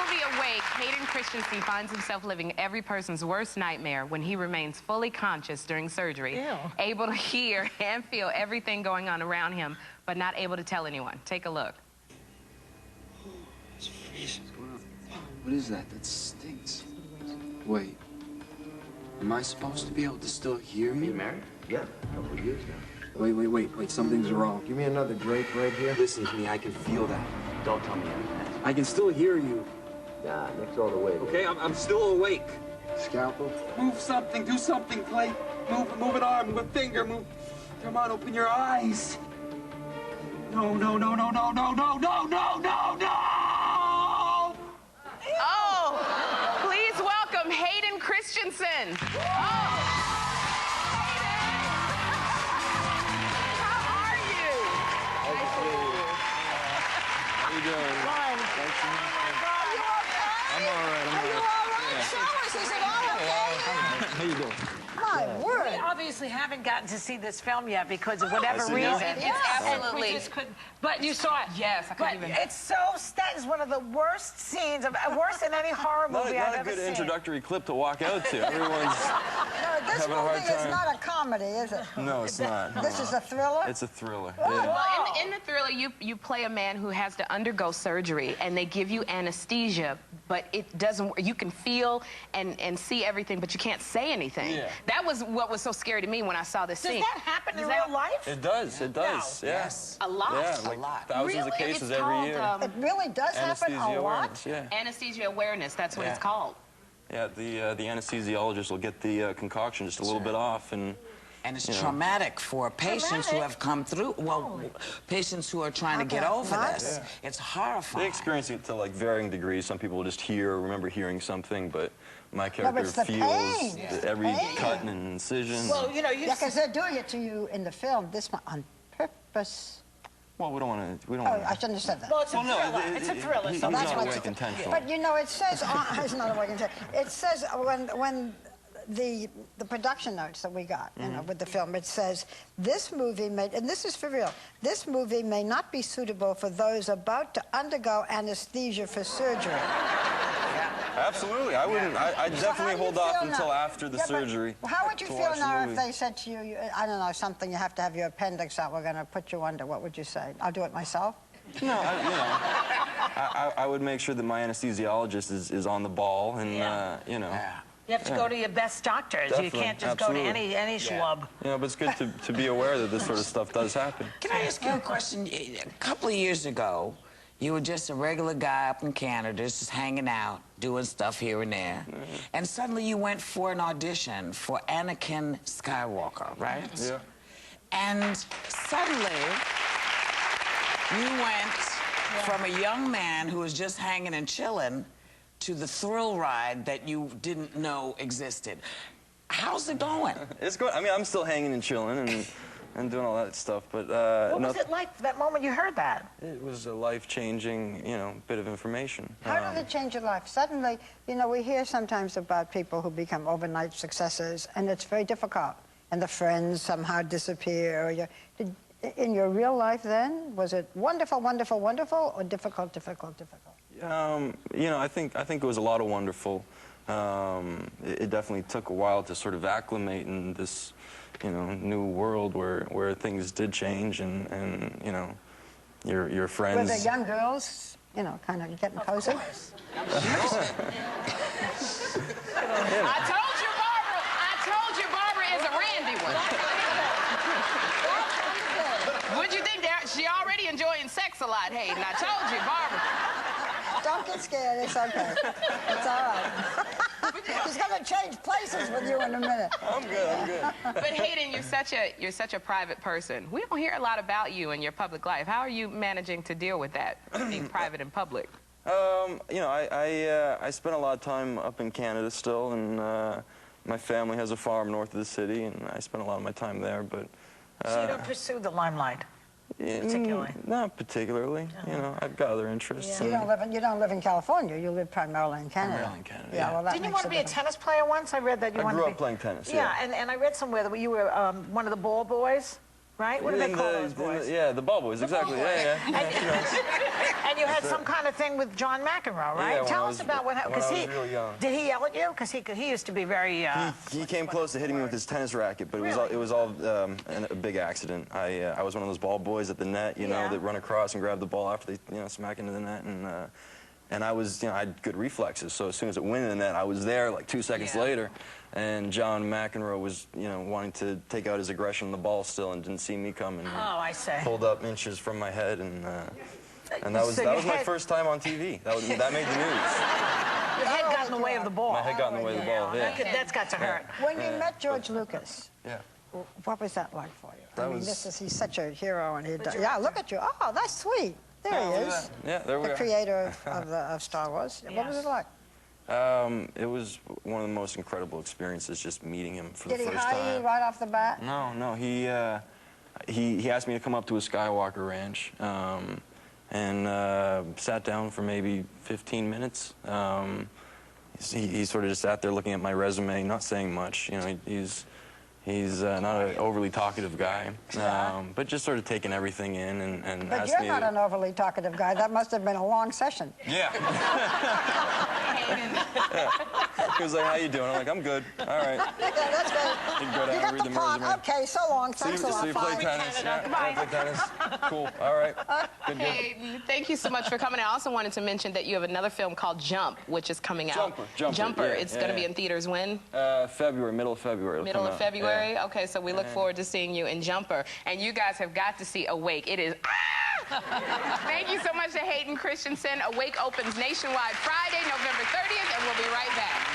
movie Awake, Hayden Christensen finds himself living every person's worst nightmare when he remains fully conscious during surgery, able to hear and feel everything going on around him, but not able to tell anyone. Take a look. It's freezing. What's going on? What is that? That stinks. Wait. Am I supposed to be able to still hear you? You married? Yeah, a couple of years now. Wait, something's wrong. Give me another drink right here. Listen to me, I can feel that. Don't tell me anything. I can still hear you. Nah, Nick's all the way. Okay, I'm still awake. Scalpel? Move something, do something, Clay. Move an arm, move a finger, move. Come on, open your eyes. No. Oh, please welcome Hayden Christensen. Oh. How you doing? Fine. I'm all right. Are you all right? Show us. Is it all okay? How you doing? My word. We obviously haven't gotten to see this film yet because of whatever reason. It's absolutely. We just couldn't. But you saw it. Yes, I couldn't even. It's so. That is one of the worst scenes, worse than any horror movie I've ever seen. Not a good introductory clip to walk out to. Everyone's This having a hard movie time. is not a comedy, is it? No, it's not. This is a thriller? It's a thriller. Well, in the thriller, you play a man who has to undergo surgery, and they give you anesthesia, but it doesn't. You can feel and see everything, but you can't say anything. Yeah. That was what was so scary to me when I saw this scene. Does that happen in real life? It does. It does. No. Yeah. Yes. A lot. Yeah, like A lot. thousands of cases It's every called, year. It really does happen Anesthesia a lot? awareness. Yeah. Anesthesia awareness. That's what Yeah. it's called. Yeah. The anesthesiologist will get the concoction just a little bit off and. And it's traumatic for patients who have come through, patients who are trying to get over this. Yeah. It's horrifying. They experience it to like varying degrees. Some people will just remember hearing something, but my character feels every cut and incision. Well, you know, because they're doing it to you in the film, this one, on purpose. Well, we don't want to. I shouldn't have said that. Well, it's a thriller. It's a thriller. He's So not awake intentionally. But you know, it says, it's not awake intentionally. It says when the production notes that we got, you know, with the film, it says, this movie may, and this is for real, this movie may not be suitable for those about to undergo anesthesia for surgery. Absolutely. I wouldn't. I'd definitely hold off until after the surgery. How would you feel now if they said to you, I don't know, something, you have to have your appendix out, we're going to put you under? What would you say? I'll do it myself? No, I would make sure that my anesthesiologist is on the ball, and you know. you have to go to your best doctors. Definitely. You can't just go to any schlub. Yeah, but it's good to be aware that this sort of stuff does happen. Can I ask you a question? A couple of years ago, you were just a regular guy up in Canada, just hanging out, doing stuff here and there. And suddenly you went for an audition for Anakin Skywalker, right? Yeah. And suddenly, you went from a young man who was just hanging and chilling to the thrill ride that you didn't know existed. How's it going? It's good. I mean, I'm still hanging and chilling and doing all that stuff, but what was it like that moment you heard that? It was a life-changing, you know, bit of information. How did it change your life? Suddenly, you know, we hear sometimes about people who become overnight successes, and it's very difficult, and the friends somehow disappear. Or in your real life then, was it wonderful, wonderful, wonderful, or difficult, difficult, difficult? You know, I think it was a lot of wonderful. It definitely took a while to sort of acclimate in this, you know, new world where things did change, and you know, your friends. Were there young girls, you know, kind of getting cozy? I told you Barbara is a randy one. What'd you think? She already enjoying sex a lot, Hayden. I told you, Barbara. Don't get scared, it's okay. It's all right. He's going to change places with you in a minute. I'm good. But Hayden, you're such a private person. We don't hear a lot about you in your public life. How are you managing to deal with that, being private and public? You know, I spent a lot of time up in Canada still, and my family has a farm north of the city, and I spent a lot of my time there. But So you don't pursue the limelight, particularly? Not particularly. You know, I've got other interests. You don't live in California. You live primarily in Canada. Primarily in Canada, Yeah, well, that Didn't you makes want to be a tennis player once? I read that you I wanted grew to up playing tennis. Yeah, and I read somewhere that you were one of the ball boys, right? What do they call those boys? Yeah, the ball boys, exactly. Ball boys. Yeah. And you had some kind of thing with John McEnroe, right? Yeah, Tell us about what happened. When I was real young. Did he yell at you? Because he used to be very... He came close to hitting me with his tennis racket, but it was all a big accident. I was one of those ball boys at the net, you know, that run across and grab the ball after they, smack into the net, and I was, I had good reflexes, so as soon as it went in the net, I was there like 2 seconds later, and John McEnroe was, wanting to take out his aggression on the ball still and didn't see me coming. Oh, I see. Pulled up inches from my head, and that was my first time on TV. That made the news. Your head got in the way of the ball. My head got in the way of the ball, yeah. That's got to hurt. When you met George Lucas, yeah. what was that like for you? He's such a hero, and look at you. Oh, that's sweet. There he is. Yeah, there we are. The creator of Star Wars. What was it like? It was one of the most incredible experiences, just meeting him for the first time. Did he hire you right off the bat? No. He asked me to come up to his Skywalker ranch, and sat down for maybe 15 minutes. He sort of just sat there looking at my resume, not saying much. He's not an overly talkative guy, but just sort of taking everything in and asked me. But you're not an overly talkative guy. That must have been a long session. Yeah. He was like, "How you doing?" I'm like, "I'm good. All right." That's good. He'd go down and read the resume. Okay, so long. Thanks a lot. So you play tennis? Yeah, I play tennis. Cool. All right. Good. Hayden, thank you so much for coming. I also wanted to mention that you have another film called Jump, which is coming out. Jumper. Yeah, it's going to be in theaters when? February, middle of February. Middle of February? Yeah. Okay, so we look forward to seeing you in Jumper. And you guys have got to see Awake. It is... Thank you so much to Hayden Christensen. Awake opens nationwide Friday, November 30th, and we'll be right back.